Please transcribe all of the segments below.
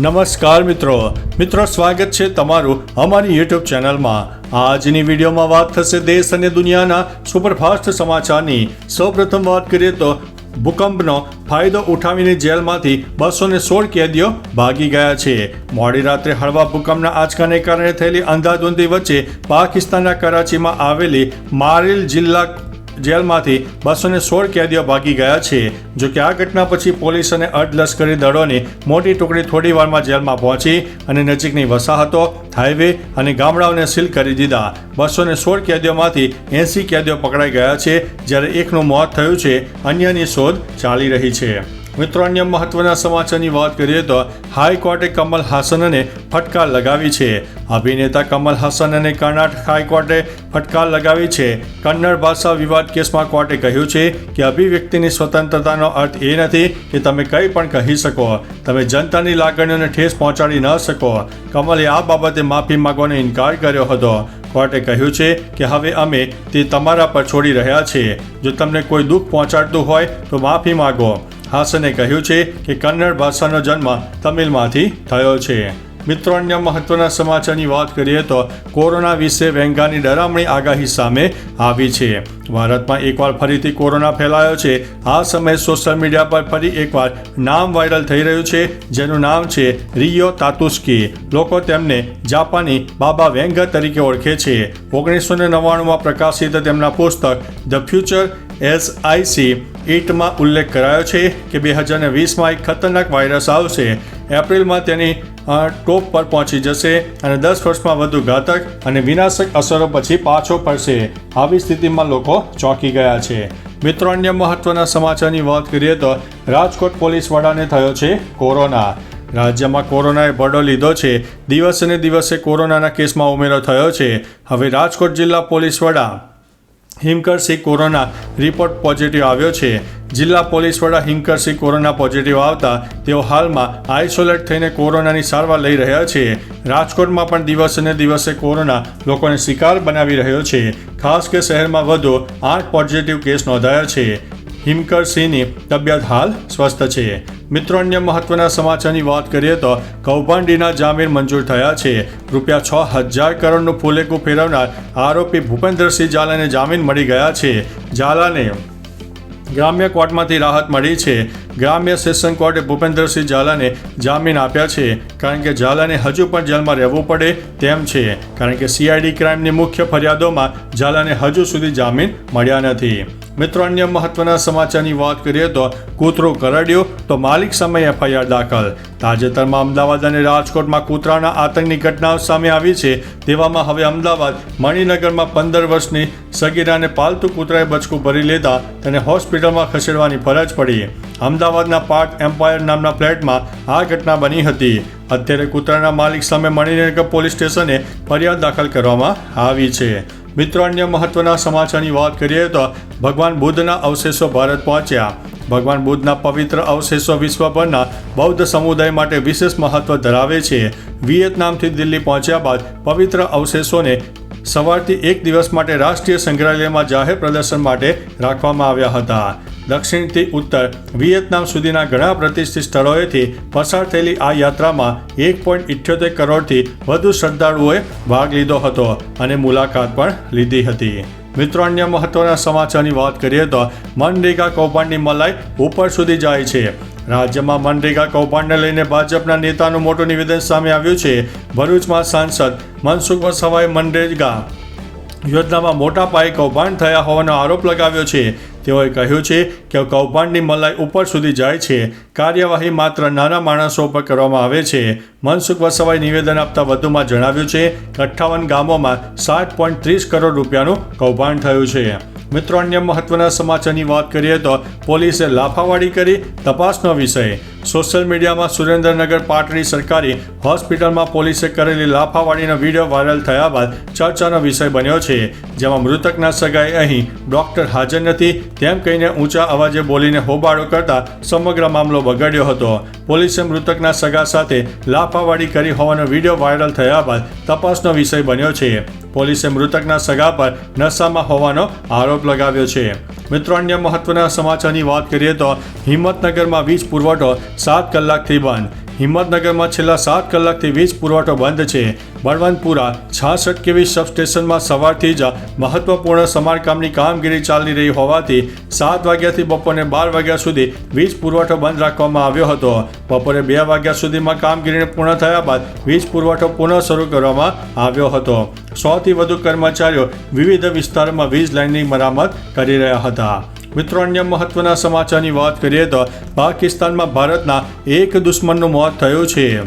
નમસ્કાર મિત્રો સ્વાગત છે તમારું અમારી યુટ્યુબ ચેનલમાં। આજની વિડીયોમાં વાત થશે દેશ અને દુનિયાના સુપરફાસ્ટ સમાચારની। સૌપ્રથમ વાત કરીએ તો ભૂકંપનો ફાયદો ઉઠાવીને જેલમાંથી 216 કેદીઓ ભાગી ગયા છે। મોડી રાત્રે હળવા ભૂકંપના આંચકાને કારણે થયેલી અંધાધૂંધી વચ્ચે પાકિસ્તાનના કરાચીમાં આવેલી મારિલ જિલ્લા જેલમાંથી 216 કેદીઓ ભાગી ગયા છે। જો કે આ ઘટના પછી પોલીસ અને અર્ધલશ્કરી દળોની મોટી ટુકડી થોડી વારમાં જેલમાં પહોંચી અને નજીકની વસાહતો, હાઈવે અને ગામડાઓને સીલ કરી દીધા। 216 કેદીઓમાંથી 80 કેદીઓ પકડાઈ ગયા છે, જ્યારે એકનું મોત થયું છે, અન્યની શોધ ચાલી રહી છે। મિત્રો, અન્ય મહત્વના સમાચારની વાત કરીએ તો હાઈકોર્ટે કમલ હાસનને ફટકાર લગાવી છે। અભિનેતા કમલ હાસનને કર્ણાટક હાઈકોર્ટે ફટકાર લગાવી છે। કન્નડ ભાષા વિવાદ કેસમાં કોર્ટે કહ્યું છે કે અભિવ્યક્તિની સ્વતંત્રતાનો અર્થ એ નથી કે તમે કંઈ પણ કહી શકો, તમે જનતાની લાગણીઓને ઠેસ પહોંચાડી ન શકો। કમલે આ બાબતે માફી માંગવાનો ઇનકાર કર્યો હતો। કોર્ટે કહ્યું છે કે હવે અમે તે તમારા પર છોડી રહ્યા છીએ। જો તમને કોઈ દુઃખ પહોંચાડતું હોય તો માફી માંગો। હાસને કહ્યું છે કે કન્નડ ભાષાનો જન્મ તમિલમાંથી થયો છે। મિત્રો, અન્ય મહત્વના સમાચારની વાત કરીએ તો કોરોના વિશે વેંગાની ડરામણી આગાહી સામે આવી છે। ભારતમાં એકવાર ફરીથી કોરોના ફેલાયો છે। આ સમયે સોશિયલ મીડિયા પર ફરી એકવાર નામ વાયરલ થઈ રહ્યું છે, જેનું નામ છે રિયો તાતુસ્કી। લોકો તેમને જાપાની બાબા વેંગા તરીકે ઓળખે છે। 1999માં પ્રકાશિત તેમના પુસ્તક the future as I see ઇટમાં ઉલ્લેખ કરાયો છે કે 2020માં એક ખતરનાક વાયરસ આવશે। એપ્રિલમાં તેની ટોપ પર પહોંચી જશે અને 10 વર્ષમાં વધુ ઘાતક અને વિનાશક અસરો પછી પાછો ફરશે। આવી સ્થિતિમાં લોકો ચોંકી ગયા છે। મિત્રો, અન્ય મહત્વના સમાચારની વાત કરીએ તો રાજકોટ પોલીસ વડાને થયો છે કોરોના। રાજ્યમાં કોરોનાએ ભરડો લીધો છે। દિવસે ને દિવસે કોરોનાના કેસમાં ઉમેરો થયો છે। હવે રાજકોટ જિલ્લા પોલીસ વડા હિમકરસિંહ કોરોના રિપોર્ટ પોઝિટિવ આવ્યો છે। જિલ્લા પોલીસ વડા હિમકરસિંહ કોરોના પોઝિટિવ આવતા તેઓ હાલમાં આઇસોલેટ થઈને કોરોનાની સારવાર લઈ રહ્યા છે। રાજકોટમાં પણ દિવસે ને દિવસે કોરોના લોકોને શિકાર બનાવી રહ્યો છે। ખાસ કે શહેરમાં વધુ 8 પોઝિટિવ કેસ નોંધાયા છે। હિમકરસિંહની તબિયત હાલ સ્વસ્થ છે। મિત્રો, અન્ય મહત્વના સમાચારની વાત કરીએ તો કૌભાંડીના જામીન મંજૂર થયા છે। ₹6000 કરોડનું ફૂલેકું ફેરવનાર આરોપી ભૂપેન્દ્રસિંહ ઝાલાને જામીન મળી ગયા છે। ઝાલાને ગ્રામ્ય કોર્ટમાંથી રાહત મળી છે। ગ્રામ્ય સેશન કોર્ટે ભૂપેન્દ્રસિંહ ઝાલાને જામીન આપ્યા છે, કારણ કે ઝાલાને હજુ પણ જેલમાં રહેવું પડે તેમ છે, કારણ કે CID ક્રાઇમની મુખ્ય ફરિયાદોમાં ઝાલાને હજુ સુધી જામીન મળ્યા નથી। મિત્રો, અન્ય મહત્વના સમાચારની વાત કરીએ તો કૂતરું કરડ્યું તો માલિક સામે FIR દાખલ। તાજેતરમાં અમદાવાદ અને રાજકોટમાં કૂતરાના આતંકની ઘટનાઓ સામે આવી છે। તેવામાં હવે અમદાવાદ મણિનગરમાં 15 વર્ષની સગીરાને પાલતુ કૂતરાએ બચકું ભરી લેતા તેને હોસ્પિટલમાં ખસેડવાની ફરજ પડી। અમદાવાદના પાર્ક એમ્પાયર નામના ફ્લેટમાં આ ઘટના બની હતી। અત્યારે કૂતરાના માલિક સામે મણિનગર પોલીસ સ્ટેશને ફરિયાદ દાખલ કરવામાં આવી છે। મિત્રો, અન્ય મહત્વના સમાચારની વાત કરીએ તો ભગવાન બુદ્ધના અવશેષો ભારત પહોંચ્યા। ભગવાન બુદ્ધના પવિત્ર અવશેષો વિશ્વભરના બૌદ્ધ સમુદાય માટે વિશેષ મહત્વ ધરાવે છે। વિયેતનામથી દિલ્હી પહોંચ્યા બાદ પવિત્ર અવશેષોને સવારથી એક દિવસ માટે રાષ્ટ્રીય સંગ્રહાલયમાં જાહેર પ્રદર્શન માટે રાખવામાં આવ્યા હતા। દક્ષિણથી ઉત્તર વિયેતનામ સુધીના ઘણા પ્રતિષ્ઠિત સ્થળોએથી પસાર થયેલી આ યાત્રામાં 1.78 કરોડથી વધુ શ્રદ્ધાળુઓએ ભાગ લીધો હતો અને મુલાકાત પણ લીધી હતી। મિત્રો, અન્ય મહત્વના સમાચારની વાત કરીએ તો મનરેગા કૌભાંડની મલાઈ ઉપર સુધી જાય છે। રાજ્યમાં મનરેગા કૌભાંડને લઈને ભાજપના નેતાનું મોટું નિવેદન સામે આવ્યું છે। ભરૂચમાં સાંસદ મનસુખ વસાવાએ મનરેગા યોજનામાં મોટા પાયે કૌભાંડ થયા હોવાનો આરોપ લગાવ્યો છે। તેઓએ કહ્યું છે કે કૌભાંડની મલાઈ ઉપર સુધી જાય છે। કાર્યવાહી માત્ર નાના માણસો પર કરવામાં આવે છે। મનસુખ વસાવાએ નિવેદન આપતા વધુમાં જણાવ્યું છે કે 58 ગામોમાં 7.30 કરોડ રૂપિયાનું કૌભાંડ થયું છે। મિત્રો, અન્ય મહત્વના સમાચારની વાત કરીએ તો પોલીસે લાફાવાડી કરી તપાસનો વિષય। સોશિયલ મીડિયામાં સુરેન્દ્રનગર પાટડી સરકારી હોસ્પિટલમાં પોલીસે કરેલી લાફાવાડીનો વિડીયો વાયરલ થયા બાદ ચર્ચાનો વિષય બન્યો છે। જેમાં મૃતકના સગાએ અહીં ડૉક્ટર હાજર નથી તેમ કહીને ઊંચા અવાજે બોલીને હોબાળો કરતા સમગ્ર મામલો બગડ્યો હતો। પોલીસે મૃતકના સગા સાથે લાફાવાડી કરી હોવાનો વિડીયો વાયરલ થયા બાદ તપાસનો વિષય બન્યો છે। પોલીસે મૃતકના સગા પર નશામાં હોવાનો આરોપ લગાવ્યો છે। મિત્રો, અન્ય મહત્વના સમાચારની વાત કરીએ તો હિંમતનગરમાં વીજ પુરવઠો 7 કલાકથી બંધ। હિંમતનગરમાં છેલ્લા 7 કલાકથી વીજ પુરવઠો બંધ છે. બળવંતપુરા 66 kV સબસ્ટેશનમાં સવારથી જ મહત્વપૂર્ણ સમારકામની કામગીરી ચાલી રહી હોવાથી 7 વાગ્યાથી બપોરે 12 વાગ્યા સુધી વીજ પુરવઠો બંધ રાખવામાં આવ્યો હતો. બપોરે 2 વાગ્યા સુધીમાં કામગીરીને પૂર્ણ થયા બાદ વીજ પુરવઠો પુનઃ શરૂ કરવામાં આવ્યો હતો. 100 થી વધુ કર્મચારીઓ વિવિધ વિસ્તારોમાં વીજ લાઇનની મરામત કરી રહ્યા હતા. મિત્રો, અન્ય મહત્વના સમાચારની વાત કરીએ તો પાકિસ્તાનમાં ભારતના એક દુશ્મનનું મોત થયું છે.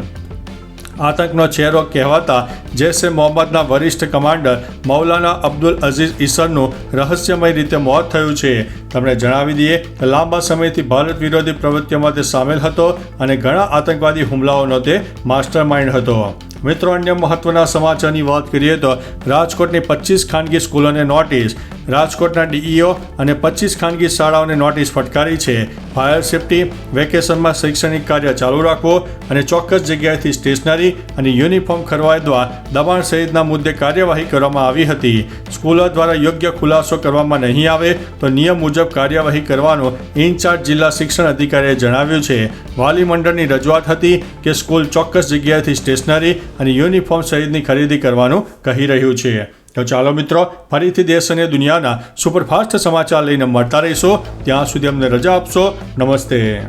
આતંકનો ચહેરો કહેવાતા જૈશ-એ મોહમ્મદના વરિષ્ઠ કમાન્ડર મૌલાના અબ્દુલ અઝીઝ ઈસરનું રહસ્યમય રીતે મોત થયું છે. તમને જણાવી દઈએ કે લાંબા સમયથી ભારત વિરોધી પ્રવૃત્તિઓમાં તે સામેલ હતો અને ઘણા આતંકવાદી હુમલાઓનો તે માસ્ટર માઇન્ડ હતો. મિત્રો, અન્ય મહત્વના સમાચારની વાત કરીએ તો રાજકોટની 25 ખાનગી સ્કૂલોને નોટિસ. રાજકોટના ડીઈઓ અને 25 ખાનગી શાળાઓને નોટિસ ફટકારી છે. ફાયર સેફટી, વેકેશનમાં શૈક્ષણિક કાર્ય ચાલુ રાખવો અને ચોક્કસ જગ્યાએથી સ્ટેશનરી અને યુનિફોર્મ ખરીદવા દબાણ સહિતના મુદ્દે કાર્યવાહી કરવામાં આવી હતી. સ્કૂલો દ્વારા યોગ્ય ખુલાસો કરવામાં નહીં આવે તો નિયમ મુજબ કાર્યવાહી કરવાનું ઇન્ચાર્જ જિલ્લા શિક્ષણ અધિકારીએ જણાવ્યું છે. વાલી મંડળની રજૂઆત હતી કે સ્કૂલ ચોક્કસ જગ્યાએથી સ્ટેશનરી અને યુનિફોર્મ સહિતની ખરીદી કરવાનું કહી રહ્યું છે. તો ચાલો મિત્રો, ફરીથી દેશ અને દુનિયાના સુપરફાસ્ટ સમાચાર લઈને મળતા રહીશો. ત્યાં સુધી અમને રજા આપશો. નમસ્તે.